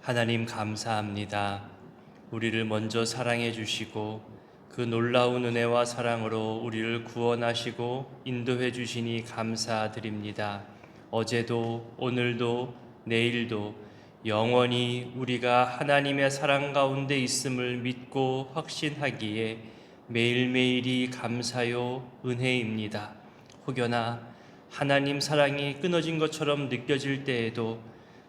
하나님 감사합니다. 우리를 먼저 사랑해 주시고 그 놀라운 은혜와 사랑으로 우리를 구원하시고 인도해 주시니 감사드립니다. 어제도 오늘도 내일도 영원히 우리가 하나님의 사랑 가운데 있음을 믿고 확신하기에 매일매일이 감사요 은혜입니다. 혹여나 하나님 사랑이 끊어진 것처럼 느껴질 때에도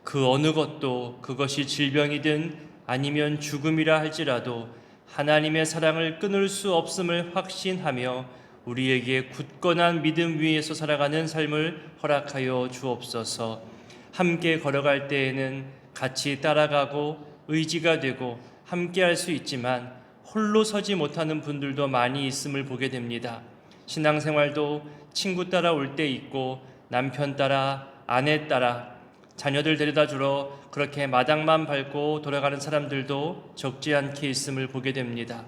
그 어느 것도 그것이 질병이든 아니면 죽음이라 할지라도 하나님의 사랑을 끊을 수 없음을 확신하며 우리에게 굳건한 믿음 위에서 살아가는 삶을 허락하여 주옵소서. 함께 걸어갈 때에는 같이 따라가고 의지가 되고 함께 할 수 있지만 홀로 서지 못하는 분들도 많이 있음을 보게 됩니다. 신앙생활도 친구 따라 올 때 있고 남편 따라 아내 따라 자녀들 데려다 주러 그렇게 마당만 밟고 돌아가는 사람들도 적지 않게 있음을 보게 됩니다.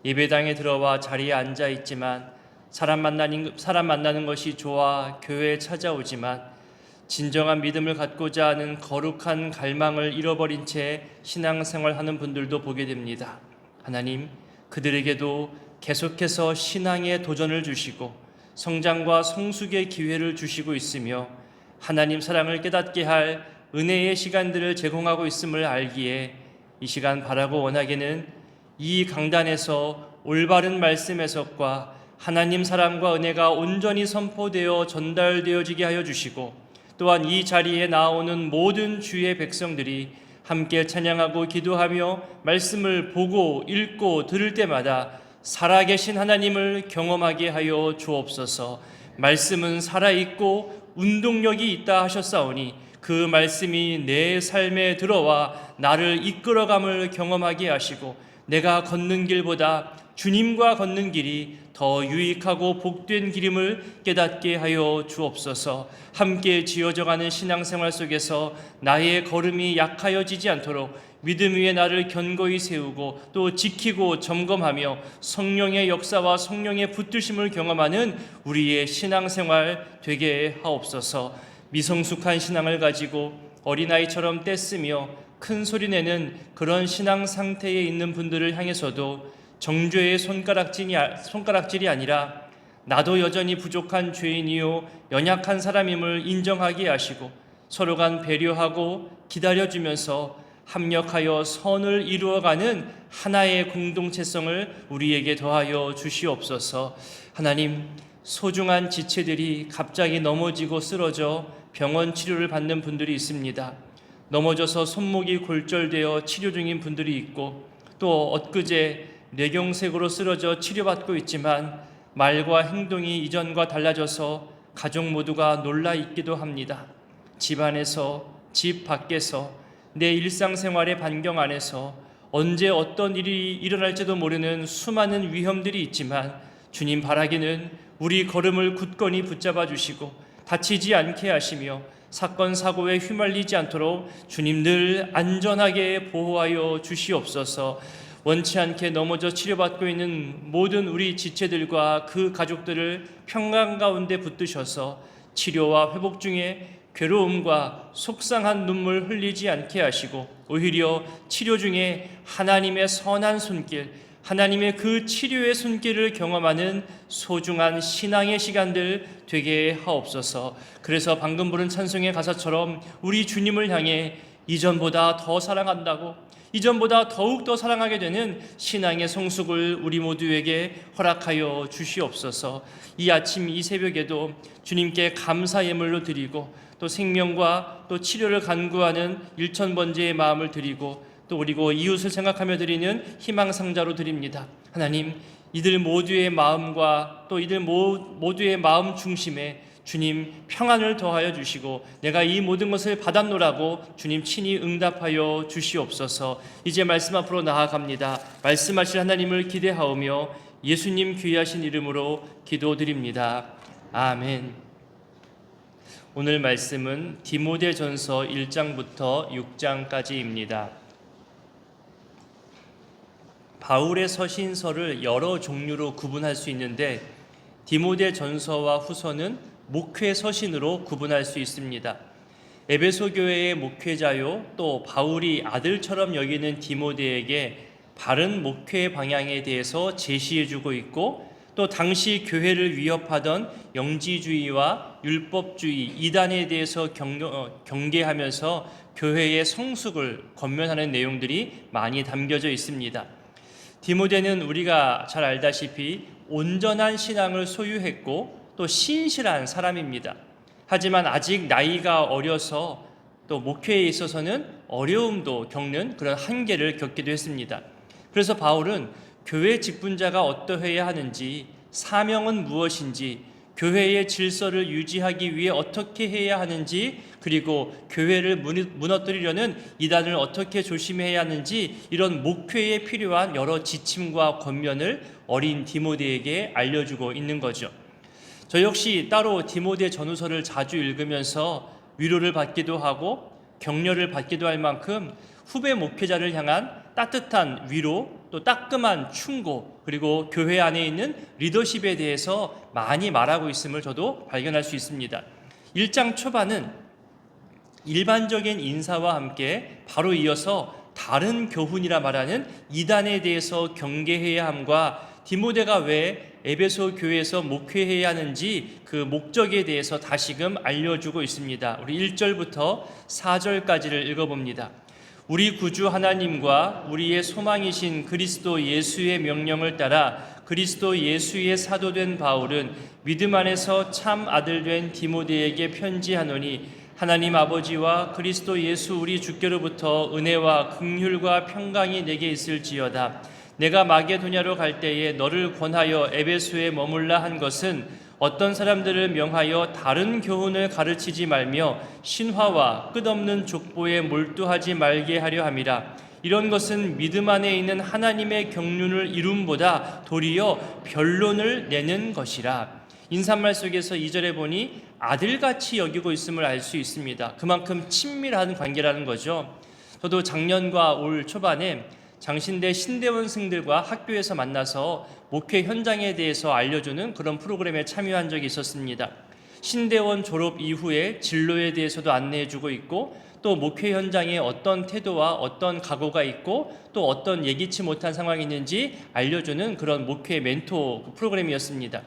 예배당에 들어와 자리에 앉아 있지만 사람 만나는 것이 좋아 교회에 찾아오지만 진정한 믿음을 갖고자 하는 거룩한 갈망을 잃어버린 채 신앙생활하는 분들도 보게 됩니다. 하나님, 그들에게도 계속해서 신앙의 도전을 주시고 성장과 성숙의 기회를 주시고 있으며 하나님 사랑을 깨닫게 할 은혜의 시간들을 제공하고 있음을 알기에 이 시간 바라고 원하기는 이 강단에서 올바른 말씀 해석과 하나님 사랑과 은혜가 온전히 선포되어 전달되어지게 하여 주시고 또한 이 자리에 나오는 모든 주의 백성들이 함께 찬양하고 기도하며 말씀을 보고 읽고 들을 때마다 살아계신 하나님을 경험하게 하여 주옵소서. 말씀은 살아있고 운동력이 있다 하셨사오니 그 말씀이 내 삶에 들어와 나를 이끌어감을 경험하게 하시고 내가 걷는 길보다 주님과 걷는 길이 더 유익하고 복된 길임을 깨닫게 하여 주옵소서. 함께 지어져가는 신앙생활 속에서 나의 걸음이 약하여지지 않도록 믿음 위에 나를 견고히 세우고 또 지키고 점검하며 성령의 역사와 성령의 붙드심을 경험하는 우리의 신앙생활 되게 하옵소서. 미성숙한 신앙을 가지고 어린아이처럼 떼쓰며 큰 소리 내는 그런 신앙 상태에 있는 분들을 향해서도 정죄의 손가락질이 아니라 나도 여전히 부족한 죄인이요 연약한 사람임을 인정하게 하시고 서로 간 배려하고 기다려주면서 합력하여 선을 이루어가는 하나의 공동체성을 우리에게 더하여 주시옵소서. 하나님, 소중한 지체들이 갑자기 넘어지고 쓰러져 병원 치료를 받는 분들이 있습니다. 넘어져서 손목이 골절되어 치료 중인 분들이 있고 또 엊그제 뇌경색으로 쓰러져 치료받고 있지만 말과 행동이 이전과 달라져서 가족 모두가 놀라 있기도 합니다. 집 안에서, 집 밖에서, 내 일상생활의 반경 안에서 언제 어떤 일이 일어날지도 모르는 수많은 위험들이 있지만 주님 바라기는 우리 걸음을 굳건히 붙잡아 주시고 다치지 않게 하시며 사건 사고에 휘말리지 않도록 주님 늘 안전하게 보호하여 주시옵소서. 원치 않게 넘어져 치료받고 있는 모든 우리 지체들과 그 가족들을 평강 가운데 붙드셔서 치료와 회복 중에 괴로움과 속상한 눈물 흘리지 않게 하시고 오히려 치료 중에 하나님의 선한 손길, 하나님의 그 치료의 손길을 경험하는 소중한 신앙의 시간들 되게 하옵소서. 그래서 방금 부른 찬송의 가사처럼 우리 주님을 향해 이전보다 더 사랑한다고, 이전보다 더욱 더 사랑하게 되는 신앙의 성숙을 우리 모두에게 허락하여 주시옵소서. 이 아침 이 새벽에도 주님께 감사 예물로 드리고 또 생명과 또 치료를 간구하는 일천번제의 마음을 드리고 또 그리고 이웃을 생각하며 드리는 희망상자로 드립니다. 하나님, 이들 모두의 마음과 또 이들 모두의 마음 중심에 주님 평안을 더하여 주시고 내가 이 모든 것을 받았노라고 주님 친히 응답하여 주시옵소서. 이제 말씀 앞으로 나아갑니다. 말씀하실 하나님을 기대하오며 예수님 귀하신 이름으로 기도드립니다. 아멘. 오늘 말씀은 디모데전서 1장부터 6장까지입니다. 바울의 서신서를 여러 종류로 구분할 수 있는데 디모데전서와 후서는 목회 서신으로 구분할 수 있습니다. 에베소 교회의 목회자요 또 바울이 아들처럼 여기는 디모데에게 바른 목회 방향에 대해서 제시해주고 있고, 또 당시 교회를 위협하던 영지주의와 율법주의, 이단에 대해서 경계하면서 교회의 성숙을 권면하는 내용들이 많이 담겨져 있습니다. 디모데는 우리가 잘 알다시피 온전한 신앙을 소유했고 또 신실한 사람입니다. 하지만 아직 나이가 어려서 또 목회에 있어서는 어려움도 겪는 그런 한계를 겪기도 했습니다. 그래서 바울은 교회 직분자가 어떠해야 하는지, 사명은 무엇인지, 교회의 질서를 유지하기 위해 어떻게 해야 하는지, 그리고 교회를 무너뜨리려는 이단을 어떻게 조심해야 하는지, 이런 목회에 필요한 여러 지침과 권면을 어린 디모데에게 알려주고 있는 거죠. 저 역시 따로 디모데 전후서를 자주 읽으면서 위로를 받기도 하고 격려를 받기도 할 만큼 후배 목회자를 향한 따뜻한 위로, 또 따끔한 충고, 그리고 교회 안에 있는 리더십에 대해서 많이 말하고 있음을 저도 발견할 수 있습니다. 1장 초반은 일반적인 인사와 함께 바로 이어서 다른 교훈이라 말하는 이단에 대해서 경계해야 함과 디모데가 왜 에베소 교회에서 목회해야 하는지 그 목적에 대해서 다시금 알려주고 있습니다. 우리 1절부터 4절까지를 읽어봅니다. 우리 구주 하나님과 우리의 소망이신 그리스도 예수의 명령을 따라 그리스도 예수의 사도된 바울은 믿음 안에서 참 아들 된 디모데에게 편지하노니, 하나님 아버지와 그리스도 예수 우리 주께로부터 은혜와 긍휼과 평강이 내게 있을지어다. 내가 마게도냐로 갈 때에 너를 권하여 에베소에 머물라 한 것은 어떤 사람들을 명하여 다른 교훈을 가르치지 말며 신화와 끝없는 족보에 몰두하지 말게 하려 함이라. 이런 것은 믿음 안에 있는 하나님의 경륜을 이룸보다 도리어 변론을 내는 것이라. 인사말 속에서 2절에 보니 아들같이 여기고 있음을 알 수 있습니다. 그만큼 친밀한 관계라는 거죠. 저도 작년과 올 초반에 장신대 신대원생들과 학교에서 만나서 목회 현장에 대해서 알려주는 그런 프로그램에 참여한 적이 있었습니다. 신대원 졸업 이후에 진로에 대해서도 안내해주고 있고, 또 목회 현장에 어떤 태도와 어떤 각오가 있고 또 어떤 예기치 못한 상황이 있는지 알려주는 그런 목회 멘토 프로그램이었습니다.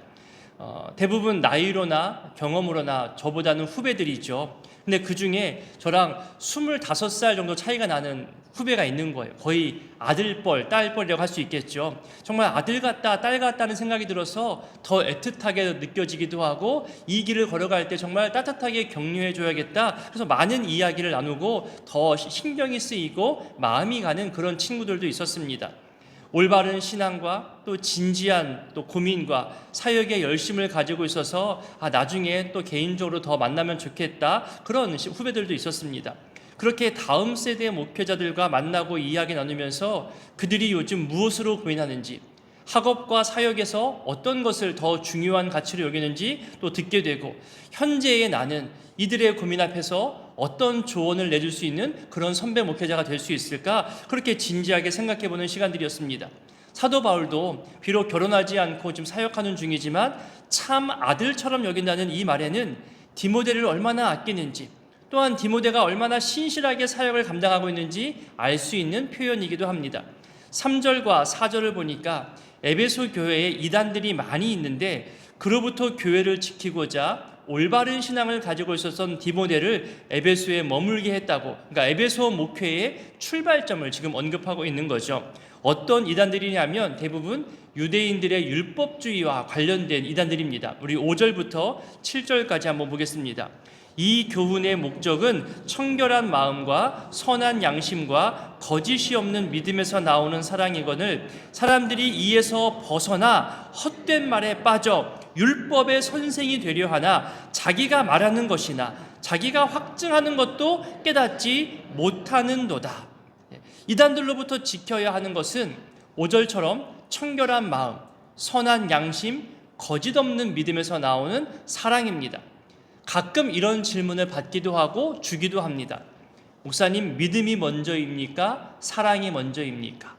대부분 나이로나 경험으로나 저보다는 후배들이죠. 근데 그 중에 저랑 25살 정도 차이가 나는 후배가 있는 거예요. 거의 아들뻘, 딸뻘이라고 할 수 있겠죠. 정말 아들 같다, 딸 같다는 생각이 들어서 더 애틋하게 느껴지기도 하고, 이 길을 걸어갈 때 정말 따뜻하게 격려해 줘야겠다. 그래서 많은 이야기를 나누고 더 신경이 쓰이고 마음이 가는 그런 친구들도 있었습니다. 올바른 신앙과 또 진지한 또 고민과 사역의 열심을 가지고 있어서 나중에 또 개인적으로 더 만나면 좋겠다, 그런 후배들도 있었습니다. 그렇게 다음 세대 목회자들과 만나고 이야기 나누면서 그들이 요즘 무엇으로 고민하는지, 학업과 사역에서 어떤 것을 더 중요한 가치로 여기는지 또 듣게 되고, 현재의 나는 이들의 고민 앞에서 어떤 조언을 내줄 수 있는 그런 선배 목회자가 될 수 있을까, 그렇게 진지하게 생각해보는 시간들이었습니다. 사도 바울도 비록 결혼하지 않고 지금 사역하는 중이지만 참 아들처럼 여긴다는 이 말에는 디모데를 얼마나 아끼는지, 또한 디모데가 얼마나 신실하게 사역을 감당하고 있는지 알 수 있는 표현이기도 합니다. 3절과 4절을 보니까 에베소 교회에 이단들이 많이 있는데 그로부터 교회를 지키고자 올바른 신앙을 가지고 있었던 디모데를 에베소에 머물게 했다고, 그러니까 에베소 목회의 출발점을 지금 언급하고 있는 거죠. 어떤 이단들이냐면 대부분 유대인들의 율법주의와 관련된 이단들입니다. 우리 5절부터 7절까지 한번 보겠습니다. 이 교훈의 목적은 청결한 마음과 선한 양심과 거짓이 없는 믿음에서 나오는 사랑이거늘, 사람들이 이에서 벗어나 헛된 말에 빠져 율법의 선생이 되려 하나 자기가 말하는 것이나 자기가 확증하는 것도 깨닫지 못하는도다. 이단들로부터 지켜야 하는 것은 5절처럼 청결한 마음, 선한 양심, 거짓 없는 믿음에서 나오는 사랑입니다. 가끔 이런 질문을 받기도 하고 주기도 합니다. 목사님, 믿음이 먼저입니까? 사랑이 먼저입니까?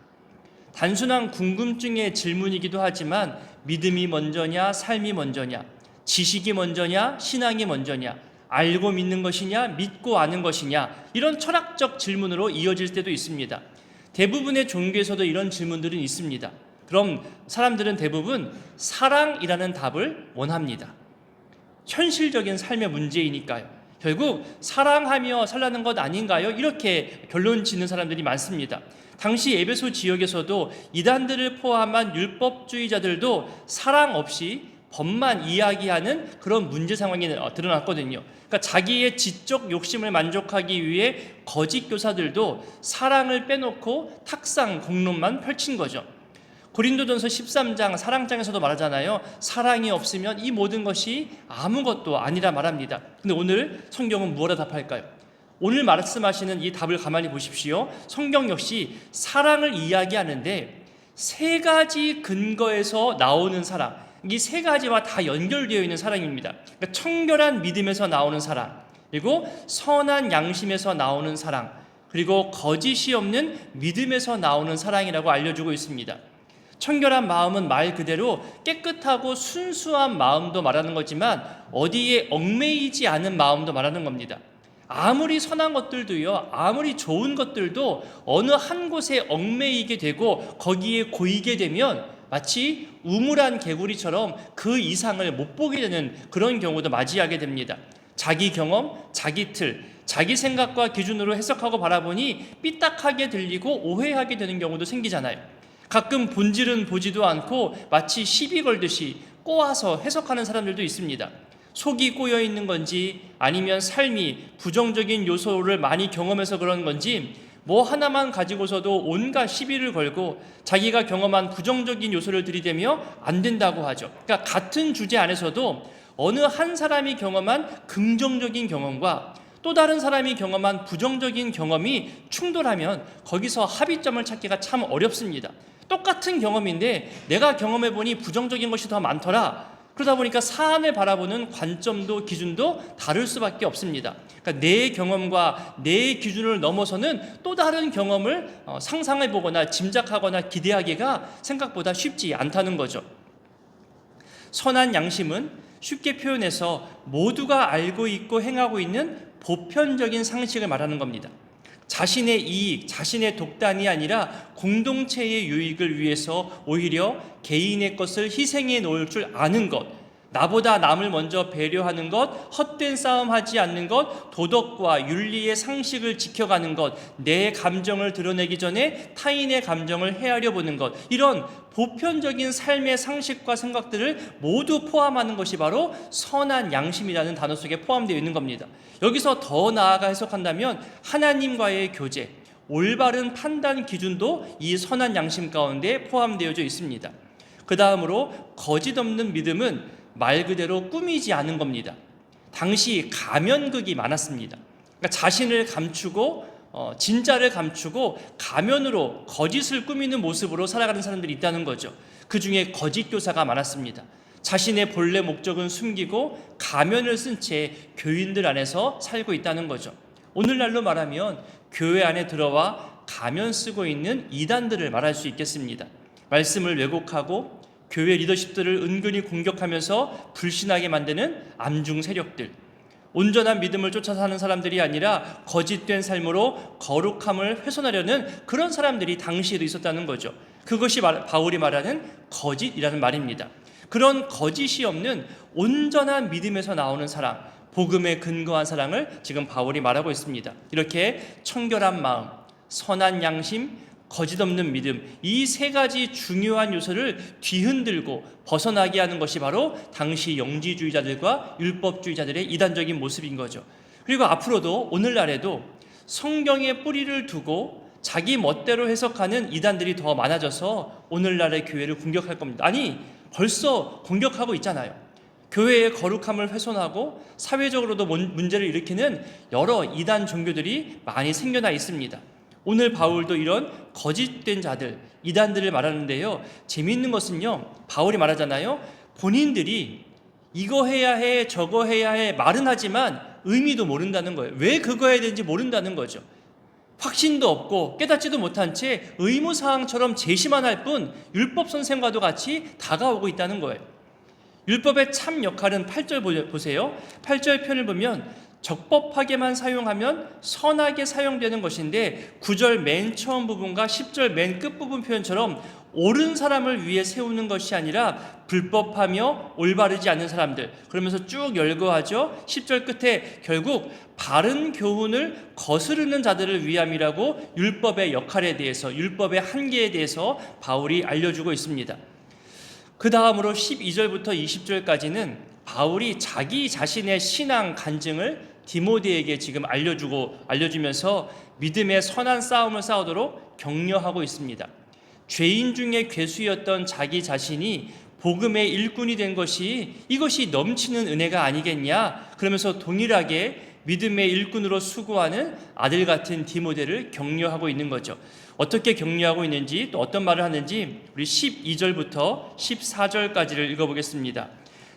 단순한 궁금증의 질문이기도 하지만 믿음이 먼저냐, 삶이 먼저냐, 지식이 먼저냐, 신앙이 먼저냐, 알고 믿는 것이냐, 믿고 아는 것이냐, 이런 철학적 질문으로 이어질 때도 있습니다. 대부분의 종교에서도 이런 질문들은 있습니다. 그럼 사람들은 대부분 사랑이라는 답을 원합니다. 현실적인 삶의 문제이니까요. 결국 사랑하며 살라는 것 아닌가요? 이렇게 결론 짓는 사람들이 많습니다. 당시 에베소 지역에서도 이단들을 포함한 율법주의자들도 사랑 없이 법만 이야기하는 그런 문제 상황이 드러났거든요. 그러니까 자기의 지적 욕심을 만족하기 위해 거짓 교사들도 사랑을 빼놓고 탁상 공론만 펼친 거죠. 고린도전서 13장 사랑장에서도 말하잖아요. 사랑이 없으면 이 모든 것이 아무것도 아니라 말합니다. 근데 오늘 성경은 무엇라 답할까요? 오늘 말씀하시는 이 답을 가만히 보십시오. 성경 역시 사랑을 이야기하는데 세 가지 근거에서 나오는 사랑, 이 세 가지와 다 연결되어 있는 사랑입니다. 그러니까 청결한 믿음에서 나오는 사랑, 그리고 선한 양심에서 나오는 사랑, 그리고 거짓이 없는 믿음에서 나오는 사랑이라고 알려주고 있습니다. 청결한 마음은 말 그대로 깨끗하고 순수한 마음도 말하는 거지만 어디에 얽매이지 않은 마음도 말하는 겁니다. 아무리 선한 것들도요, 아무리 좋은 것들도 어느 한 곳에 얽매이게 되고 거기에 고이게 되면 마치 우물한 개구리처럼 그 이상을 못 보게 되는 그런 경우도 맞이하게 됩니다. 자기 경험, 자기 틀, 자기 생각과 기준으로 해석하고 바라보니 삐딱하게 들리고 오해하게 되는 경우도 생기잖아요. 가끔 본질은 보지도 않고 마치 시비 걸듯이 꼬아서 해석하는 사람들도 있습니다. 속이 꼬여 있는 건지 아니면 삶이 부정적인 요소를 많이 경험해서 그런 건지 뭐 하나만 가지고서도 온갖 시비를 걸고 자기가 경험한 부정적인 요소를 들이대며 안 된다고 하죠. 그러니까 같은 주제 안에서도 어느 한 사람이 경험한 긍정적인 경험과 또 다른 사람이 경험한 부정적인 경험이 충돌하면 거기서 합의점을 찾기가 참 어렵습니다. 똑같은 경험인데 내가 경험해보니 부정적인 것이 더 많더라. 그러다 보니까 사안을 바라보는 관점도 기준도 다를 수밖에 없습니다. 그러니까 내 경험과 내 기준을 넘어서는 또 다른 경험을 상상해보거나 짐작하거나 기대하기가 생각보다 쉽지 않다는 거죠. 선한 양심은 쉽게 표현해서 모두가 알고 있고 행하고 있는 보편적인 상식을 말하는 겁니다. 자신의 이익, 자신의 독단이 아니라 공동체의 유익을 위해서 오히려 개인의 것을 희생해 놓을 줄 아는 것, 나보다 남을 먼저 배려하는 것, 헛된 싸움하지 않는 것, 도덕과 윤리의 상식을 지켜가는 것, 내 감정을 드러내기 전에 타인의 감정을 헤아려 보는 것, 이런 보편적인 삶의 상식과 생각들을 모두 포함하는 것이 바로 선한 양심이라는 단어 속에 포함되어 있는 겁니다. 여기서 더 나아가 해석한다면 하나님과의 교제, 올바른 판단 기준도 이 선한 양심 가운데 포함되어져 있습니다. 그 다음으로 거짓 없는 믿음은 말 그대로 꾸미지 않은 겁니다. 당시 가면극이 많았습니다. 그러니까 자신을 감추고 진짜를 감추고 가면으로 거짓을 꾸미는 모습으로 살아가는 사람들이 있다는 거죠. 그 중에 거짓 교사가 많았습니다. 자신의 본래 목적은 숨기고 가면을 쓴 채 교인들 안에서 살고 있다는 거죠. 오늘날로 말하면 교회 안에 들어와 가면 쓰고 있는 이단들을 말할 수 있겠습니다. 말씀을 왜곡하고 교회 리더십들을 은근히 공격하면서 불신하게 만드는 암중 세력들, 온전한 믿음을 쫓아 사는 사람들이 아니라 거짓된 삶으로 거룩함을 훼손하려는 그런 사람들이 당시에도 있었다는 거죠. 그것이 바울이 말하는 거짓이라는 말입니다. 그런 거짓이 없는 온전한 믿음에서 나오는 사랑, 복음에 근거한 사랑을 지금 바울이 말하고 있습니다. 이렇게 청결한 마음, 선한 양심, 거짓 없는 믿음, 이 세 가지 중요한 요소를 뒤흔들고 벗어나게 하는 것이 바로 당시 영지주의자들과 율법주의자들의 이단적인 모습인 거죠. 그리고 앞으로도 오늘날에도 성경에 뿌리를 두고 자기 멋대로 해석하는 이단들이 더 많아져서 오늘날의 교회를 공격할 겁니다. 아니, 벌써 공격하고 있잖아요. 교회의 거룩함을 훼손하고 사회적으로도 문제를 일으키는 여러 이단 종교들이 많이 생겨나 있습니다. 오늘 바울도 이런 거짓된 자들, 이단들을 말하는데요. 재미있는 것은요, 바울이 말하잖아요. 본인들이 이거 해야 해, 저거 해야 해 말은 하지만 의미도 모른다는 거예요. 왜 그거 해야 되는지 모른다는 거죠. 확신도 없고 깨닫지도 못한 채 의무사항처럼 제시만 할 뿐 율법 선생과도 같이 다가오고 있다는 거예요. 율법의 참 역할은 8절 보세요. 8절 편을 보면 적법하게만 사용하면 선하게 사용되는 것인데 9절 맨 처음 부분과 10절 맨 끝부분 표현처럼 옳은 사람을 위해 세우는 것이 아니라 불법하며 올바르지 않은 사람들, 그러면서 쭉 열거하죠. 10절 끝에 결국 바른 교훈을 거스르는 자들을 위함이라고 율법의 역할에 대해서, 율법의 한계에 대해서 바울이 알려주고 있습니다. 그 다음으로 12절부터 20절까지는 바울이 자기 자신의 신앙 간증을 디모데에게 지금 알려주면서 믿음의 선한 싸움을 싸우도록 격려하고 있습니다. 죄인 중에 괴수였던 자기 자신이 복음의 일꾼이 된 것이 이것이 넘치는 은혜가 아니겠냐, 그러면서 동일하게 믿음의 일꾼으로 수고하는 아들 같은 디모데를 격려하고 있는 거죠. 어떻게 격려하고 있는지, 또 어떤 말을 하는지 우리 12절부터 14절까지를 읽어보겠습니다.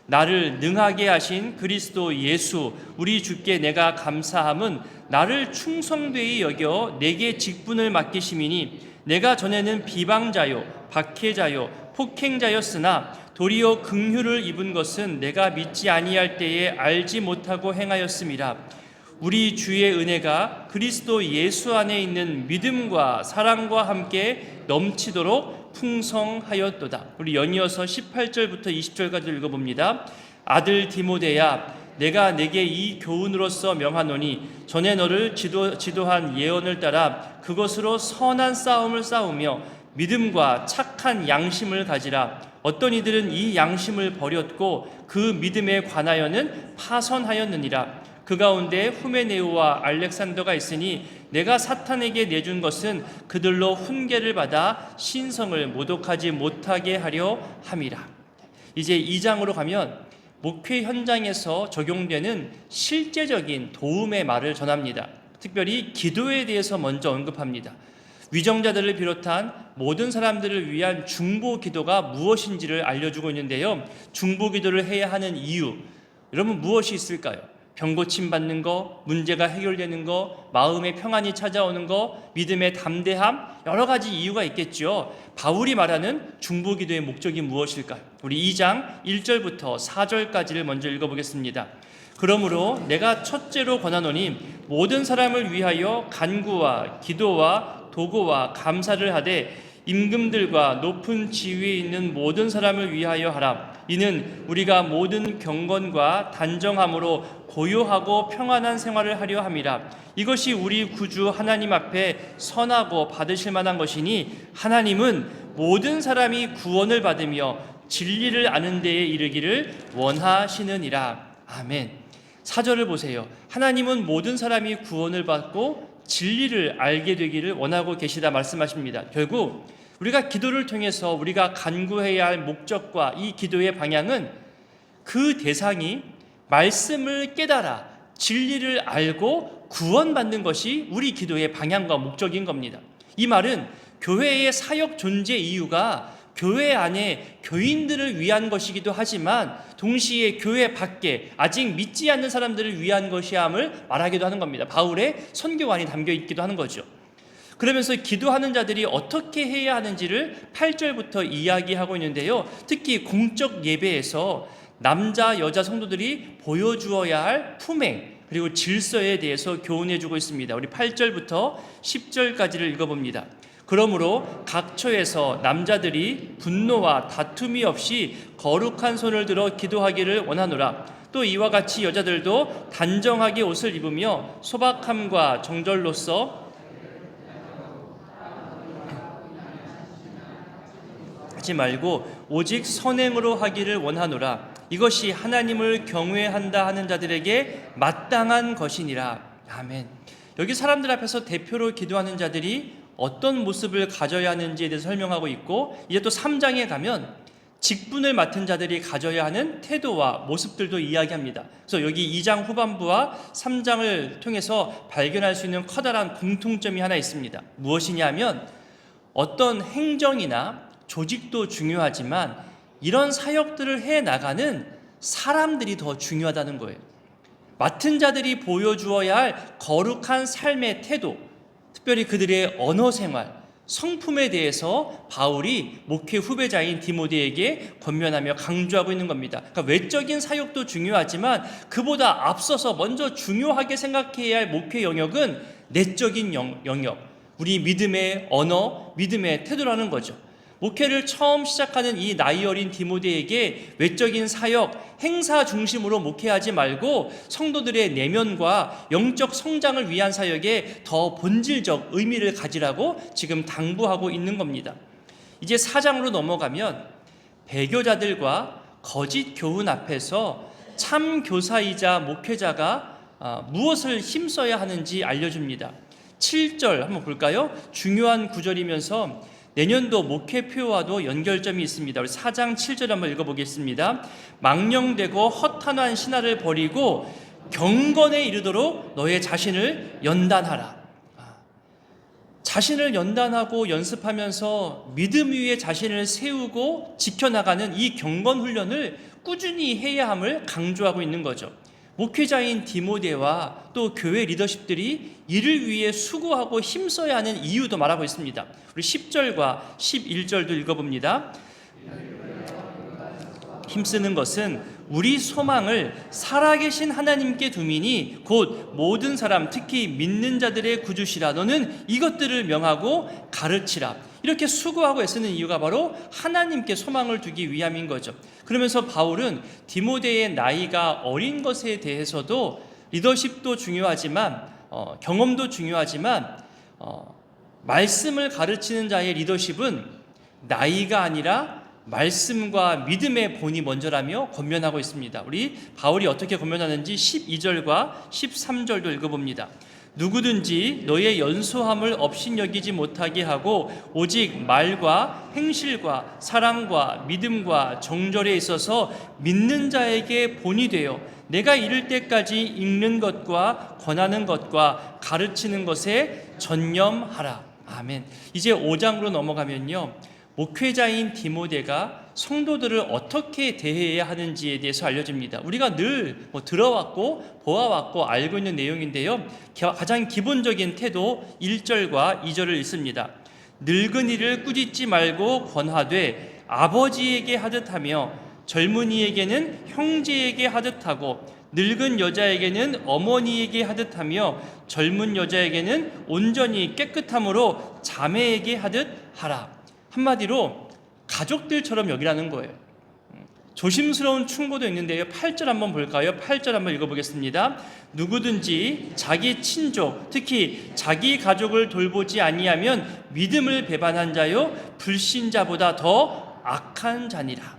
나를 능하게 하신 그리스도 예수 우리 주께 내가 감사함은 나를 충성되이 여겨 내게 직분을 맡기심이니 내가 전에는 비방자요 박해자요 폭행자였으나 도리어 긍휼을 입은 것은 내가 믿지 아니할 때에 알지 못하고 행하였음이라. 우리 주의 은혜가 그리스도 예수 안에 있는 믿음과 사랑과 함께 넘치도록 풍성하였도다. 우리 연이어서 18절부터 20절까지 읽어봅니다. 아들 디모데야, 내가 내게 이 교훈으로서 명하노니 전에 너를 지도한 예언을 따라 그것으로 선한 싸움을 싸우며 믿음과 착한 양심을 가지라. 어떤 이들은 이 양심을 버렸고 그 믿음에 관하여는 파선하였느니라. 그 가운데 후메네오와 알렉산더가 있으니 내가 사탄에게 내준 것은 그들로 훈계를 받아 신성을 모독하지 못하게 하려 함이라. 이제 2장으로 가면 목회 현장에서 적용되는 실제적인 도움의 말을 전합니다. 특별히 기도에 대해서 먼저 언급합니다. 위정자들을 비롯한 모든 사람들을 위한 중보 기도가 무엇인지를 알려주고 있는데요. 중보 기도를 해야 하는 이유, 여러분 무엇이 있을까요? 병 고침 받는 거, 문제가 해결되는 거, 마음의 평안이 찾아오는 거, 믿음의 담대함, 여러 가지 이유가 있겠죠. 바울이 말하는 중보 기도의 목적이 무엇일까요? 우리 2장 1절부터 4절까지를 먼저 읽어보겠습니다. 그러므로 내가 첫째로 권하노니 모든 사람을 위하여 간구와 기도와 도고와 감사를 하되 임금들과 높은 지위에 있는 모든 사람을 위하여 하라. 이는 우리가 모든 경건과 단정함으로 고요하고 평안한 생활을 하려 함이라. 이것이 우리 구주 하나님 앞에 선하고 받으실 만한 것이니 하나님은 모든 사람이 구원을 받으며 진리를 아는 데에 이르기를 원하시느니라. 아멘. 4절을 보세요. 하나님은 모든 사람이 구원을 받고 진리를 알게 되기를 원하고 계시다 말씀하십니다. 결국 우리가 기도를 통해서 우리가 간구해야 할 목적과 이 기도의 방향은 그 대상이 말씀을 깨달아 진리를 알고 구원받는 것이 우리 기도의 방향과 목적인 겁니다. 이 말은 교회의 사역 존재 이유가 교회 안에 교인들을 위한 것이기도 하지만 동시에 교회 밖에 아직 믿지 않는 사람들을 위한 것이함을 말하기도 하는 겁니다. 바울의 선교관이 담겨 있기도 하는 거죠. 그러면서 기도하는 자들이 어떻게 해야 하는지를 8절부터 이야기하고 있는데요. 특히 공적 예배에서 남자 여자 성도들이 보여주어야 할 품행 그리고 질서에 대해서 교훈해주고 있습니다. 우리 8절부터 10절까지를 읽어봅니다. 그러므로 각처에서 남자들이 분노와 다툼이 없이 거룩한 손을 들어 기도하기를 원하노라. 또 이와 같이 여자들도 단정하게 옷을 입으며 소박함과 정절로서 하지 말고 오직 선행으로 하기를 원하노라. 이것이 하나님을 경외한다 하는 자들에게 마땅한 것이니라. 아멘. 여기 사람들 앞에서 대표로 기도하는 자들이 어떤 모습을 가져야 하는지에 대해서 설명하고 있고, 이제 또 3장에 가면 직분을 맡은 자들이 가져야 하는 태도와 모습들도 이야기합니다. 그래서 여기 2장 후반부와 3장을 통해서 발견할 수 있는 커다란 공통점이 하나 있습니다. 무엇이냐 하면 어떤 행정이나 조직도 중요하지만 이런 사역들을 해나가는 사람들이 더 중요하다는 거예요. 맡은 자들이 보여주어야 할 거룩한 삶의 태도, 특별히 그들의 언어 생활, 성품에 대해서 바울이 목회 후배자인 디모데에게 권면하며 강조하고 있는 겁니다. 그러니까 외적인 사역도 중요하지만 그보다 앞서서 먼저 중요하게 생각해야 할 목회 영역은 내적인 영역, 우리 믿음의 언어, 믿음의 태도라는 거죠. 목회를 처음 시작하는 이 나이 어린 디모데에게 외적인 사역, 행사 중심으로 목회하지 말고 성도들의 내면과 영적 성장을 위한 사역에 더 본질적 의미를 가지라고 지금 당부하고 있는 겁니다. 이제 4장으로 넘어가면 배교자들과 거짓 교훈 앞에서 참 교사이자 목회자가 무엇을 힘써야 하는지 알려줍니다. 7절 한번 볼까요? 중요한 구절이면서 내년도 목회표와도 연결점이 있습니다. 우리 4장 7절 한번 읽어보겠습니다. 망령되고 허탄한 신화를 버리고 경건에 이르도록 너의 자신을 연단하라. 자신을 연단하고 연습하면서 믿음 위에 자신을 세우고 지켜나가는 이 경건 훈련을 꾸준히 해야 함을 강조하고 있는 거죠. 목회자인 디모데와 또 교회 리더십들이 이를 위해 수고하고 힘써야 하는 이유도 말하고 있습니다. 우리 10절과 11절도 읽어봅니다. 힘쓰는 것은 우리 소망을 살아계신 하나님께 두미니 곧 모든 사람 특히 믿는 자들의 구주시라. 너는 이것들을 명하고 가르치라. 이렇게 수고하고 애쓰는 이유가 바로 하나님께 소망을 두기 위함인 거죠. 그러면서 바울은 디모데의 나이가 어린 것에 대해서도 리더십도 중요하지만 경험도 중요하지만 말씀을 가르치는 자의 리더십은 나이가 아니라 말씀과 믿음의 본이 먼저라며 권면하고 있습니다. 우리 바울이 어떻게 권면하는지 12절과 13절도 읽어봅니다. 누구든지 너의 연소함을 업신여기지 못하게 하고 오직 말과 행실과 사랑과 믿음과 정절에 있어서 믿는 자에게 본이 되어 내가 이를 때까지 읽는 것과 권하는 것과 가르치는 것에 전념하라. 아멘. 이제 5장으로 넘어가면요, 목회자인 디모데가 성도들을 어떻게 대해야 하는지에 대해서 알려줍니다. 우리가 늘 들어왔고 보아왔고 알고 있는 내용인데요, 가장 기본적인 태도 1절과 2절을 읽습니다. 늙은이를 꾸짖지 말고 권하되 아버지에게 하듯하며 젊은이에게는 형제에게 하듯하고 늙은 여자에게는 어머니에게 하듯하며 젊은 여자에게는 온전히 깨끗함으로 자매에게 하듯 하라. 한마디로 가족들처럼 여기라는 거예요. 조심스러운 충고도 있는데요, 8절 한번 볼까요? 8절 한번 읽어보겠습니다. 누구든지 자기 친족 특히 자기 가족을 돌보지 아니하면 믿음을 배반한 자요 불신자보다 더 악한 자니라.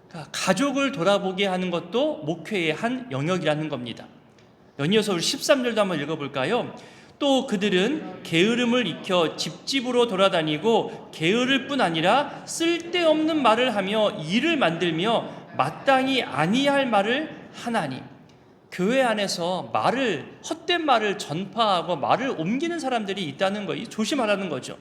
그러니까 가족을 돌아보게 하는 것도 목회의 한 영역이라는 겁니다. 연이어서 우리 13절도 한번 읽어볼까요? 또 그들은 게으름을 익혀 집집으로 돌아다니고 게으를 뿐 아니라 쓸데없는 말을 하며 일을 만들며 마땅히 아니할 말을 하나니. 교회 안에서 헛된 말을 전파하고 말을 옮기는 사람들이 있다는 거, 조심하라는 거죠.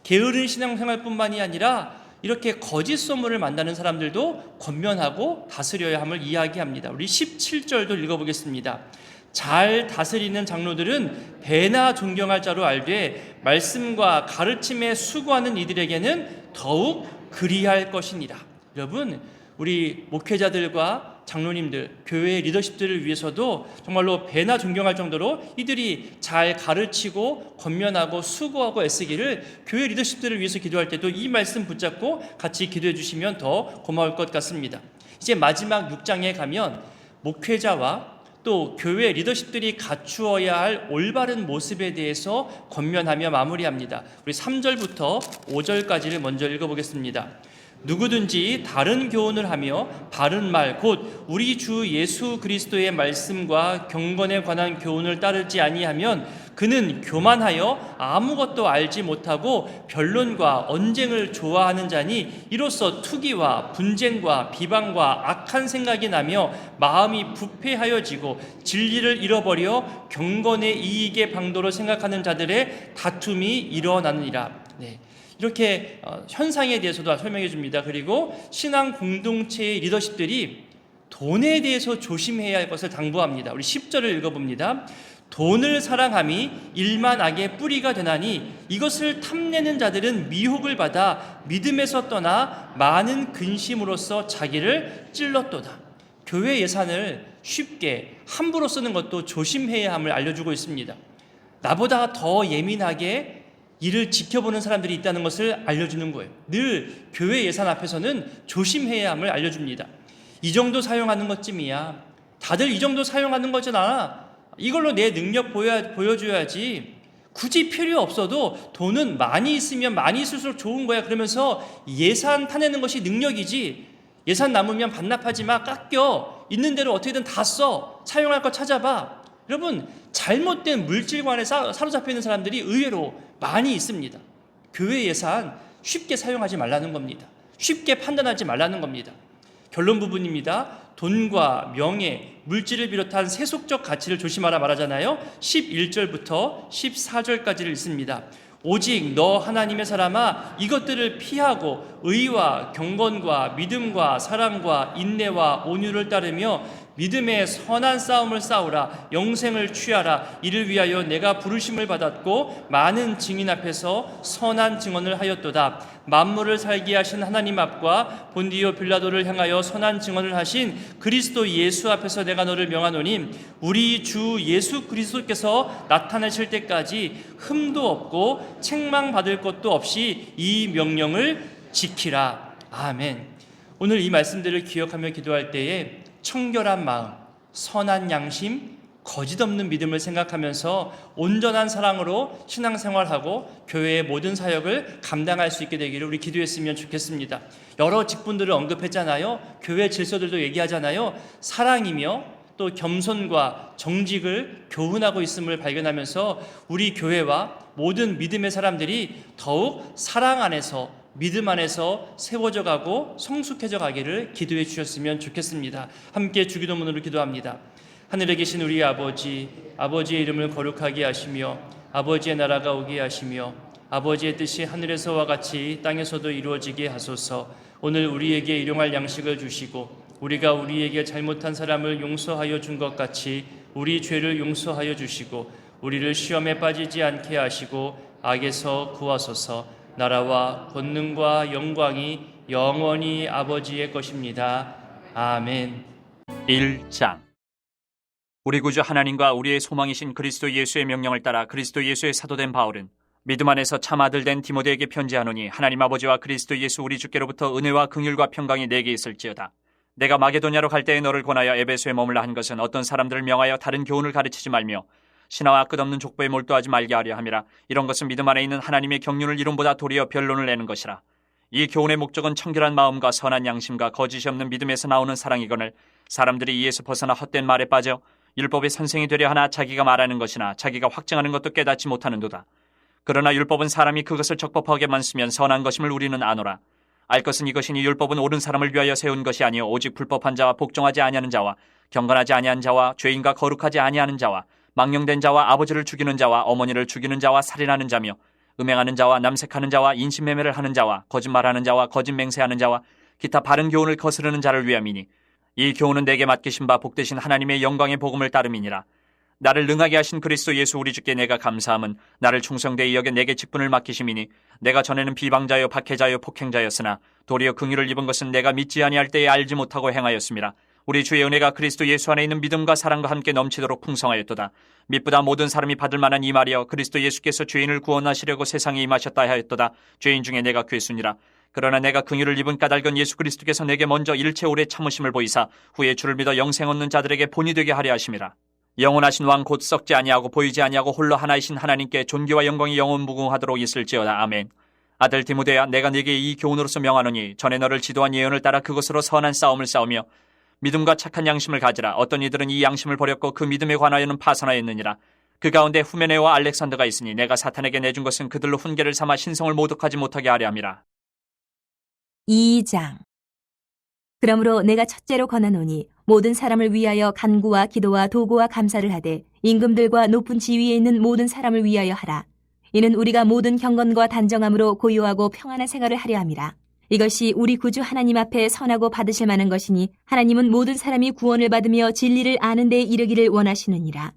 게으른 신앙생활뿐만이 아니라 이렇게 거짓 소문을 만나는 사람들도 권면하고 다스려야 함을 이야기합니다. 우리 17절도 읽어보겠습니다. 잘 다스리는 장로들은 배나 존경할 자로 알되 말씀과 가르침에 수고하는 이들에게는 더욱 그리할 것이니라. 여러분, 우리 목회자들과 장로님들, 교회의 리더십들을 위해서도 정말로 배나 존경할 정도로 이들이 잘 가르치고 권면하고 수고하고 애쓰기를 교회 리더십들을 위해서 기도할 때도 이 말씀 붙잡고 같이 기도해 주시면 더 고마울 것 같습니다. 이제 마지막 6장에 가면 목회자와 또 교회 리더십들이 갖추어야 할 올바른 모습에 대해서 권면하며 마무리합니다. 우리 3절부터 5절까지를 먼저 읽어보겠습니다. 누구든지 다른 교훈을 하며 바른 말 곧 우리 주 예수 그리스도의 말씀과 경건에 관한 교훈을 따르지 아니하면 그는 교만하여 아무것도 알지 못하고 변론과 언쟁을 좋아하는 자니 이로써 투기와 분쟁과 비방과 악한 생각이 나며 마음이 부패하여지고 진리를 잃어버려 경건의 이익의 방도로 생각하는 자들의 다툼이 일어나느니라. 네. 이렇게 현상에 대해서도 설명해 줍니다. 그리고 신앙 공동체의 리더십들이 돈에 대해서 조심해야 할 것을 당부합니다. 우리 10절을 읽어봅니다. 돈을 사랑함이 일만 악의 뿌리가 되나니 이것을 탐내는 자들은 미혹을 받아 믿음에서 떠나 많은 근심으로써 자기를 찔렀도다. 교회 예산을 쉽게 함부로 쓰는 것도 조심해야 함을 알려주고 있습니다. 나보다 더 예민하게 이를 지켜보는 사람들이 있다는 것을 알려주는 거예요. 늘 교회 예산 앞에서는 조심해야 함을 알려줍니다. 이 정도 사용하는 것쯤이야. 다들 이 정도 사용하는 거잖아. 이걸로 내 능력 보여줘야지. 굳이 필요 없어도 돈은 많이 있으면 많이 쓸수록 좋은 거야. 그러면서 예산 타내는 것이 능력이지. 예산 남으면 반납하지 마. 깎여. 있는 대로 어떻게든 다 써. 사용할 거 찾아봐. 여러분, 잘못된 물질관에 사로잡혀 있는 사람들이 의외로 많이 있습니다. 교회 예산 쉽게 사용하지 말라는 겁니다. 쉽게 판단하지 말라는 겁니다. 결론 부분입니다. 돈과 명예, 물질을 비롯한 세속적 가치를 조심하라 말하잖아요. 11절부터 14절까지를 읽습니다. 오직 너 하나님의 사람아 이것들을 피하고 의와 경건과 믿음과 사랑과 인내와 온유를 따르며 믿음의 선한 싸움을 싸우라. 영생을 취하라. 이를 위하여 내가 부르심을 받았고 많은 증인 앞에서 선한 증언을 하였도다. 만물을 살게 하신 하나님 앞과 본디오 빌라도를 향하여 선한 증언을 하신 그리스도 예수 앞에서 내가 너를 명하노니 우리 주 예수 그리스도께서 나타나실 때까지 흠도 없고 책망받을 것도 없이 이 명령을 지키라. 아멘. 오늘 이 말씀들을 기억하며 기도할 때에 청결한 마음, 선한 양심, 거짓 없는 믿음을 생각하면서 온전한 사랑으로 신앙생활하고 교회의 모든 사역을 감당할 수 있게 되기를 우리 기도했으면 좋겠습니다. 여러 직분들을 언급했잖아요. 교회 질서들도 얘기하잖아요. 사랑이며 또 겸손과 정직을 교훈하고 있음을 발견하면서 우리 교회와 모든 믿음의 사람들이 더욱 사랑 안에서 믿음 안에서 세워져 가고 성숙해져 가기를 기도해 주셨으면 좋겠습니다. 함께 주기도문으로 기도합니다. 하늘에 계신 우리 아버지, 아버지의 이름을 거룩하게 하시며 아버지의 나라가 오게 하시며 아버지의 뜻이 하늘에서와 같이 땅에서도 이루어지게 하소서. 오늘 우리에게 일용할 양식을 주시고 우리가 우리에게 잘못한 사람을 용서하여 준 것 같이 우리 죄를 용서하여 주시고 우리를 시험에 빠지지 않게 하시고 악에서 구하소서. 나라와 권능과 영광이 영원히 아버지의 것입니다. 아멘. 1장. 우리 구주 하나님과 우리의 소망이신 그리스도 예수의 명령을 따라 그리스도 예수의 사도된 바울은 믿음 안에서 참 아들 된 디모데에게 편지하노니 하나님 아버지와 그리스도 예수 우리 주께로부터 은혜와 긍휼과 평강이 내게 있을지어다. 내가 마게도냐로 갈 때에 너를 권하여 에베소에 머물라 한 것은 어떤 사람들을 명하여 다른 교훈을 가르치지 말며 신하와 끝없는 족보에 몰두하지 말게 하려 함이라. 이런 것은 믿음 안에 있는 하나님의 경륜을 이름보다 도리어 변론을 내는 것이라. 이 교훈의 목적은 청결한 마음과 선한 양심과 거짓이 없는 믿음에서 나오는 사랑이거늘 사람들이 이에서 벗어나 헛된 말에 빠져 율법의 선생이 되려 하나 자기가 말하는 것이나 자기가 확증하는 것도 깨닫지 못하는도다. 그러나 율법은 사람이 그것을 적법하게만 쓰면 선한 것임을 우리는 아노라. 알 것은 이것이니 율법은 옳은 사람을 위하여 세운 것이 아니요 오직 불법한 자와 복종하지 아니하는 자와 경건하지 아니한 자와 죄인과 거룩하지 아니하는 자와 망령된 자와 아버지를 죽이는 자와 어머니를 죽이는 자와 살인하는 자며 음행하는 자와 남색하는 자와 인신매매를 하는 자와 거짓말하는 자와 거짓 맹세하는 자와 기타 바른 교훈을 거스르는 자를 위함이니 이 교훈은 내게 맡기신 바 복되신 하나님의 영광의 복음을 따름이니라. 나를 능하게 하신 그리스도 예수 우리 주께 내가 감사함은 나를 충성되이 여겨 내게 직분을 맡기심이니 내가 전에는 비방자요 박해자요 폭행자였으나 도리어 긍휼을 입은 것은 내가 믿지 아니할 때에 알지 못하고 행하였음이라. 우리 주의 은혜가 그리스도 예수 안에 있는 믿음과 사랑과 함께 넘치도록 풍성하였도다. mit보다 모든 사람이 받을 만한 이 말이여 그리스도 예수께서 죄인을 구원하시려고 세상에 임하셨다 하였도다. 죄인 중에 내가 괴순이라. 그러나 내가 긍휼을 입은 까닭은 예수 그리스도께서 내게 먼저 일체 오래 참으심을 보이사 후에 주를 믿어 영생 얻는 자들에게 본이 되게 하려 하심이라. 영원하신 왕 곧 썩지 아니하고 보이지 아니하고 홀로 하나이신 하나님께 존귀와 영광이 영원무궁하도록 있을지어다. 아멘. 아들 디모데야 내가 네게 이 교훈으로서 명하노니 전에 너를 지도한 예언을 따라 그것으로 선한 싸움을 싸우며 믿음과 착한 양심을 가지라. 어떤 이들은 이 양심을 버렸고 그 믿음에 관하여는 파선하였느니라. 그 가운데 후메네와 알렉산더가 있으니 내가 사탄에게 내준 것은 그들로 훈계를 삼아 신성을 모독하지 못하게 하려 함이라. 2장. 그러므로 내가 첫째로 권하노니 모든 사람을 위하여 간구와 기도와 도구와 감사를 하되 임금들과 높은 지위에 있는 모든 사람을 위하여 하라. 이는 우리가 모든 경건과 단정함으로 고요하고 평안한 생활을 하려 함이라. 이것이 우리 구주 하나님 앞에 선하고 받으실 만한 것이니 하나님은 모든 사람이 구원을 받으며 진리를 아는 데에 이르기를 원하시느니라.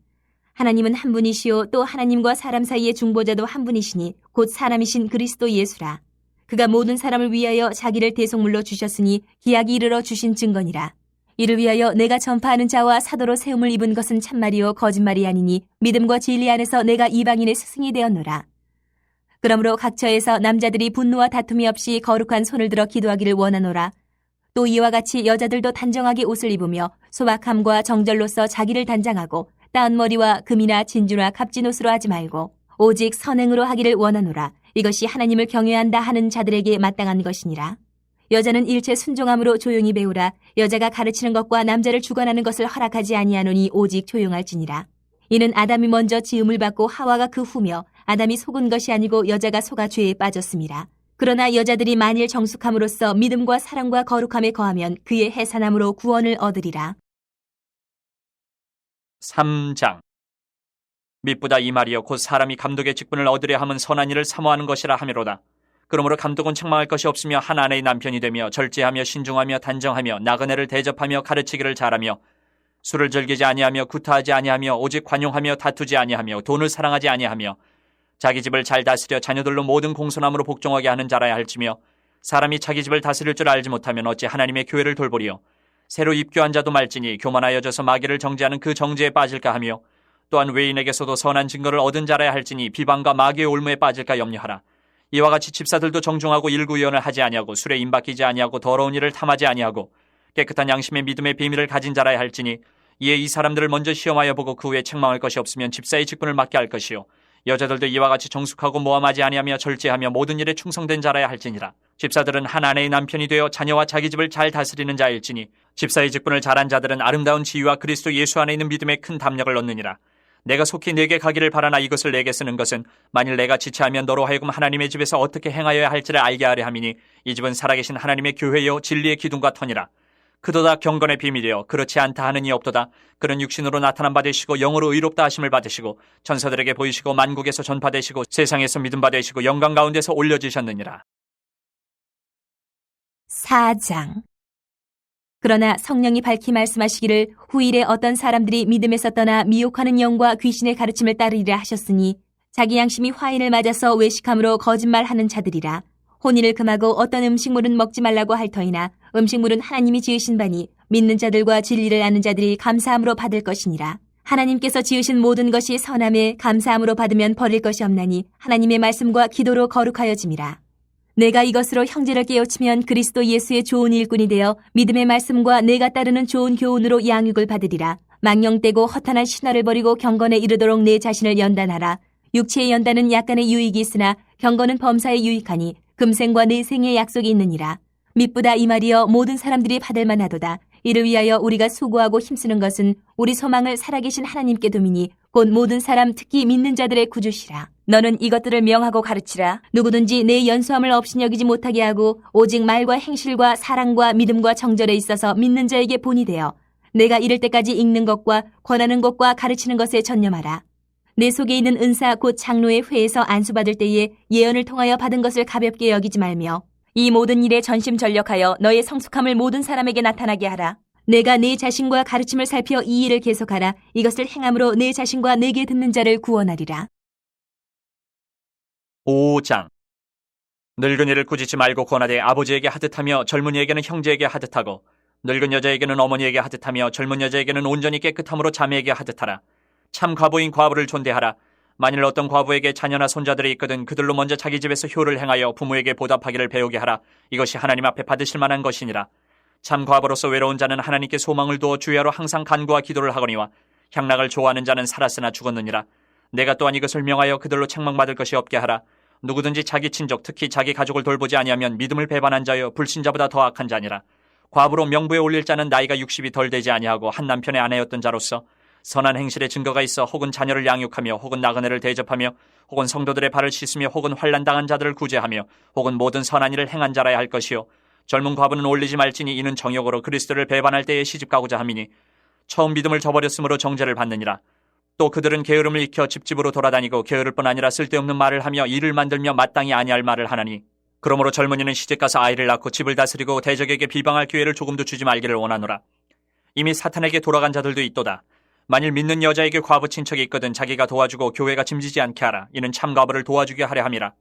하나님은 한 분이시요 또 하나님과 사람 사이의 중보자도 한 분이시니 곧 사람이신 그리스도 예수라. 그가 모든 사람을 위하여 자기를 대속물로 주셨으니 기약이 이르러 주신 증거니라. 이를 위하여 내가 전파하는 자와 사도로 세움을 입은 것은 참말이요 거짓말이 아니니 믿음과 진리 안에서 내가 이방인의 스승이 되었노라. 그러므로 각처에서 남자들이 분노와 다툼이 없이 거룩한 손을 들어 기도하기를 원하노라. 또 이와 같이 여자들도 단정하게 옷을 입으며 소박함과 정절로서 자기를 단장하고 따은 머리와 금이나 진주나 값진 옷으로 하지 말고 오직 선행으로 하기를 원하노라. 이것이 하나님을 경외한다 하는 자들에게 마땅한 것이니라. 여자는 일체 순종함으로 조용히 배우라. 여자가 가르치는 것과 남자를 주관하는 것을 허락하지 아니하노니 오직 조용할지니라. 이는 아담이 먼저 지음을 받고 하와가 그 후며 아담이 속은 것이 아니고 여자가 속아 죄에 빠졌습니다. 그러나 여자들이 만일 정숙함으로써 믿음과 사랑과 거룩함에 거하면 그의 해산함으로 구원을 얻으리라. 3장. 미쁘다 이 말이여 곧 사람이 감독의 직분을 얻으려 함은 선한 일을 사모하는 것이라 하미로다. 그러므로 감독은 책망할 것이 없으며 한 아내의 남편이 되며 절제하며 신중하며 단정하며 나그네를 대접하며 가르치기를 잘하며 술을 즐기지 아니하며 구타하지 아니하며 오직 관용하며 다투지 아니하며 돈을 사랑하지 아니하며 자기 집을 잘 다스려 자녀들로 모든 공손함으로 복종하게 하는 자라야 할지며 사람이 자기 집을 다스릴 줄 알지 못하면 어찌 하나님의 교회를 돌보리요. 새로 입교한 자도 말지니 교만하여져서 마귀를 정죄하는 그 정죄에 빠질까 하며 또한 외인에게서도 선한 증거를 얻은 자라야 할지니 비방과 마귀의 올무에 빠질까 염려하라. 이와 같이 집사들도 정중하고 일구의원을 하지 아니하고 술에 임박이지 아니하고 더러운 일을 탐하지 아니하고 깨끗한 양심의 믿음의 비밀을 가진 자라야 할지니 이에 이 사람들을 먼저 시험하여 보고 그 후에 책망할 것이 없으면 집사의 직분을 맡게 할 것이요. 여자들도 이와 같이 정숙하고 모함하지 아니하며 절제하며 모든 일에 충성된 자라야 할지니라. 집사들은 한 아내의 남편이 되어 자녀와 자기 집을 잘 다스리는 자일지니 집사의 직분을 잘한 자들은 아름다운 지위와 그리스도 예수 안에 있는 믿음에 큰 담력을 얻느니라. 내가 속히 내게 가기를 바라나 이것을 내게 쓰는 것은 만일 내가 지체하면 너로 하여금 하나님의 집에서 어떻게 행하여야 할지를 알게 하려 함이니 이 집은 살아계신 하나님의 교회요 진리의 기둥과 터니라. 그도다 경건의 비밀이여 그렇지 않다 하는 이 없도다. 그는 육신으로 나타난 바 되시고 영으로 의롭다 하심을 받으시고 천사들에게 보이시고 만국에서 전파되시고 세상에서 믿음 받으시고 영광 가운데서 올려지셨느니라. 4장. 그러나 성령이 밝히 말씀하시기를 후일에 어떤 사람들이 믿음에서 떠나 미혹하는 영과 귀신의 가르침을 따르리라 하셨으니 자기 양심이 화인을 맞아서 외식함으로 거짓말하는 자들이라. 혼인을 금하고 어떤 음식물은 먹지 말라고 할 터이나 음식물은 하나님이 지으신 바니 믿는 자들과 진리를 아는 자들이 감사함으로 받을 것이니라. 하나님께서 지으신 모든 것이 선함에 감사함으로 받으면 버릴 것이 없나니 하나님의 말씀과 기도로 거룩하여짐이라. 내가 이것으로 형제를 깨우치면 그리스도 예수의 좋은 일꾼이 되어 믿음의 말씀과 내가 따르는 좋은 교훈으로 양육을 받으리라. 망령되고 허탄한 신화를 버리고 경건에 이르도록 내 자신을 연단하라. 육체의 연단은 약간의 유익이 있으나 경건은 범사에 유익하니 금생과 내생의 약속이 있느니라. 미쁘다 이 말이여 모든 사람들이 받을 만하도다. 이를 위하여 우리가 수고하고 힘쓰는 것은 우리 소망을 살아계신 하나님께 두미니 곧 모든 사람 특히 믿는 자들의 구주시라. 너는 이것들을 명하고 가르치라. 누구든지 내 연수함을 없이 여기지 못하게 하고 오직 말과 행실과 사랑과 믿음과 정절에 있어서 믿는 자에게 본이 되어 내가 이를 때까지 읽는 것과 권하는 것과 가르치는 것에 전념하라. 내 속에 있는 은사 곧 장로의 회에서 안수받을 때에 예언을 통하여 받은 것을 가볍게 여기지 말며 이 모든 일에 전심전력하여 너의 성숙함을 모든 사람에게 나타나게 하라. 내가 내 자신과 가르침을 살펴 이 일을 계속하라. 이것을 행함으로 내 자신과 내게 듣는 자를 구원하리라. 5장. 늙은이를 꾸짖지 말고 권하되 아버지에게 하듯하며 젊은이에게는 형제에게 하듯하고 늙은 여자에게는 어머니에게 하듯하며 젊은 여자에게는 온전히 깨끗함으로 자매에게 하듯하라. 참 과부인 과부를 존대하라. 만일 어떤 과부에게 자녀나 손자들이 있거든 그들로 먼저 자기 집에서 효를 행하여 부모에게 보답하기를 배우게 하라. 이것이 하나님 앞에 받으실 만한 것이니라. 참 과부로서 외로운 자는 하나님께 소망을 두어 주야로 항상 간구와 기도를 하거니와 향락을 좋아하는 자는 살았으나 죽었느니라. 내가 또한 이것을 명하여 그들로 책망받을 것이 없게 하라. 누구든지 자기 친족 특히 자기 가족을 돌보지 아니하면 믿음을 배반한 자여 불신자보다 더 악한 자니라. 과부로 명부에 올릴 자는 나이가 60이 덜 되지 아니하고 한 남편의 아내였던 자로서 선한 행실의 증거가 있어 혹은 자녀를 양육하며 혹은 나그네를 대접하며 혹은 성도들의 발을 씻으며 혹은 환난당한 자들을 구제하며 혹은 모든 선한 일을 행한 자라야 할 것이요. 젊은 과부는 올리지 말지니 이는 정욕으로 그리스도를 배반할 때에 시집가고자 함이니 처음 믿음을 저버렸으므로 정죄를 받느니라. 또 그들은 게으름을 익혀 집집으로 돌아다니고 게으를 뿐 아니라 쓸데없는 말을 하며 일을 만들며 마땅히 아니할 말을 하나니 그러므로 젊은이는 시집가서 아이를 낳고 집을 다스리고 대적에게 비방할 기회를 조금도 주지 말기를 원하노라. 이미 사탄에게 돌아간 자들도 있도다. 만일 믿는 여자에게 과부 친척이 있거든 자기가 도와주고 교회가 짐지지 않게 하라. 이는 참 과부를 도와주게 하려 함이라.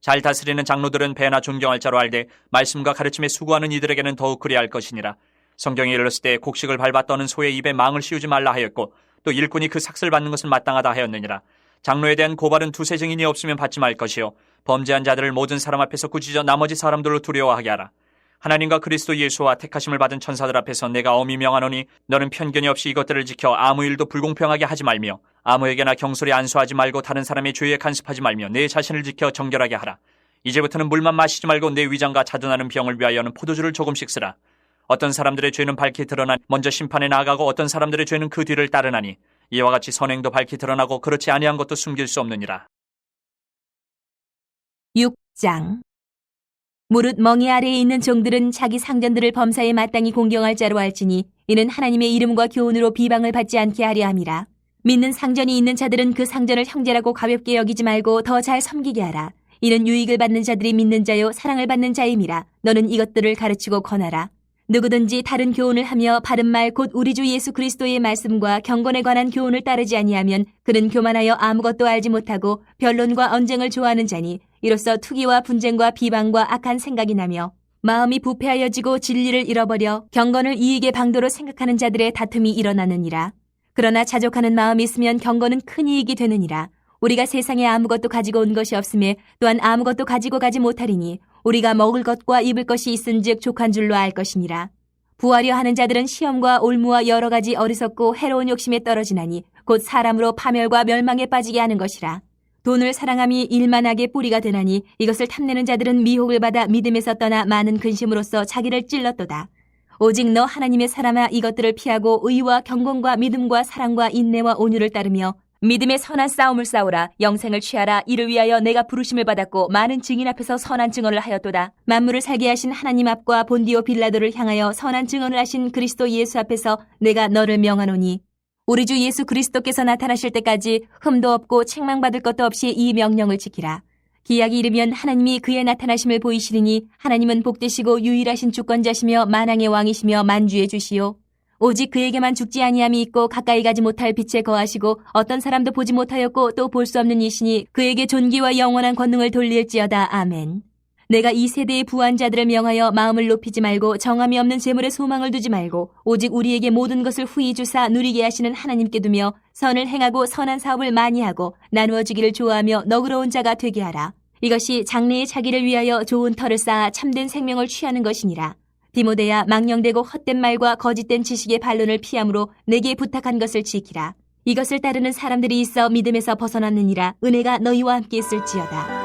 잘 다스리는 장로들은 배나 존경할 자로 알되 말씀과 가르침에 수고하는 이들에게는 더욱 그리할 것이니라. 성경에 일렀을 때 곡식을 밟아 떠는 소의 입에 망을 씌우지 말라 하였고 또 일꾼이 그 삭슬 받는 것은 마땅하다 하였느니라. 장로에 대한 고발은 두세 증인이 없으면 받지 말 것이요 범죄한 자들을 모든 사람 앞에서 꾸짖어 나머지 사람들로 두려워하게 하라. 하나님과 그리스도 예수와 택하심을 받은 천사들 앞에서 내가 엄히 명하노니 너는 편견이 없이 이것들을 지켜 아무 일도 불공평하게 하지 말며 아무에게나 경솔히 안수하지 말고 다른 사람의 죄에 간섭하지 말며 내 자신을 지켜 정결하게 하라. 이제부터는 물만 마시지 말고 내 위장과 자두나는 병을 위하여는 포도주를 조금씩 쓰라. 어떤 사람들의 죄는 밝히 드러나 먼저 심판에 나아가고 어떤 사람들의 죄는 그 뒤를 따르나니 이와 같이 선행도 밝히 드러나고 그렇지 아니한 것도 숨길 수 없느니라. 6장. 무릇 멍에 아래에 있는 종들은 자기 상전들을 범사에 마땅히 공경할 자로 할지니 이는 하나님의 이름과 교훈으로 비방을 받지 않게 하려 함이라. 믿는 상전이 있는 자들은 그 상전을 형제라고 가볍게 여기지 말고 더 잘 섬기게 하라. 이는 유익을 받는 자들이 믿는 자요 사랑을 받는 자임이라. 너는 이것들을 가르치고 권하라. 누구든지 다른 교훈을 하며 바른 말 곧 우리 주 예수 그리스도의 말씀과 경건에 관한 교훈을 따르지 아니하면 그는 교만하여 아무것도 알지 못하고 변론과 언쟁을 좋아하는 자니 이로써 투기와 분쟁과 비방과 악한 생각이 나며 마음이 부패하여지고 진리를 잃어버려 경건을 이익의 방도로 생각하는 자들의 다툼이 일어나느니라. 그러나 자족하는 마음이 있으면 경건은 큰 이익이 되느니라. 우리가 세상에 아무것도 가지고 온 것이 없음에 또한 아무것도 가지고 가지 못하리니 우리가 먹을 것과 입을 것이 있은즉 족한 줄로 알 것이니라. 부하려 하는 자들은 시험과 올무와 여러 가지 어리석고 해로운 욕심에 떨어지나니 곧 사람으로 파멸과 멸망에 빠지게 하는 것이라. 돈을 사랑함이 일만하게 뿌리가 되나니 이것을 탐내는 자들은 미혹을 받아 믿음에서 떠나 많은 근심으로써 자기를 찔렀도다. 오직 너 하나님의 사람아 이것들을 피하고 의와 경건과 믿음과 사랑과 인내와 온유를 따르며 믿음의 선한 싸움을 싸우라. 영생을 취하라. 이를 위하여 내가 부르심을 받았고 많은 증인 앞에서 선한 증언을 하였도다. 만물을 살게 하신 하나님 앞과 본디오 빌라도를 향하여 선한 증언을 하신 그리스도 예수 앞에서 내가 너를 명하노니 우리 주 예수 그리스도께서 나타나실 때까지 흠도 없고 책망받을 것도 없이 이 명령을 지키라. 기약이 이르면 하나님이 그의 나타나심을 보이시리니 하나님은 복되시고 유일하신 주권자시며 만왕의 왕이시며 만주의 주시오. 오직 그에게만 죽지 아니함이 있고 가까이 가지 못할 빛에 거하시고 어떤 사람도 보지 못하였고 또 볼 수 없는 이시니 그에게 존귀와 영원한 권능을 돌릴지어다. 아멘. 내가 이 세대의 부한 자들을 명하여 마음을 높이지 말고 정함이 없는 재물에 소망을 두지 말고 오직 우리에게 모든 것을 후히 주사 누리게 하시는 하나님께 두며 선을 행하고 선한 사업을 많이 하고 나누어 주기를 좋아하며 너그러운 자가 되게 하라. 이것이 장래의 자기를 위하여 좋은 터를 쌓아 참된 생명을 취하는 것이니라. 디모데야 망령되고 헛된 말과 거짓된 지식의 반론을 피함으로 내게 부탁한 것을 지키라. 이것을 따르는 사람들이 있어 믿음에서 벗어났느니라. 은혜가 너희와 함께 있을지어다.